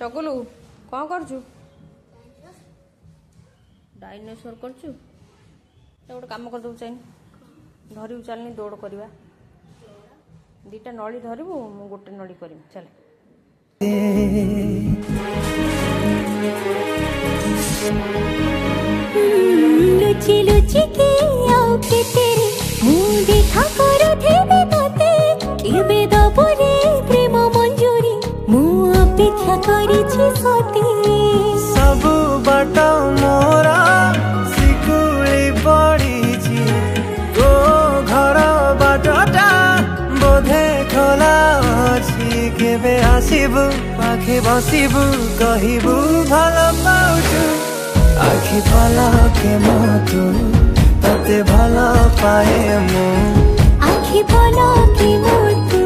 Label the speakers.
Speaker 1: चगुलू कौन करचु डायनासोर करचु गोटे कम कर दो चाहिए धरबू चलनी दौड़ करवा दीटा नली धरबू मु गोटे नली कर चल
Speaker 2: लुचि लुचि के आओ के तेरे मुँह देखा करो थे तते केबे दबरे प्रेम मंजूरी मु अपेक्षा करिछि सती
Speaker 3: सब बाट मोरा सिकुली पड़ीछि तो घर बाटटा बोधे खोला अछि केबे आसिबु पाखे बसिबु कहिबु भल पाउछु आखि पलके मतो तते भल पाए मु
Speaker 2: आखि पलके मतो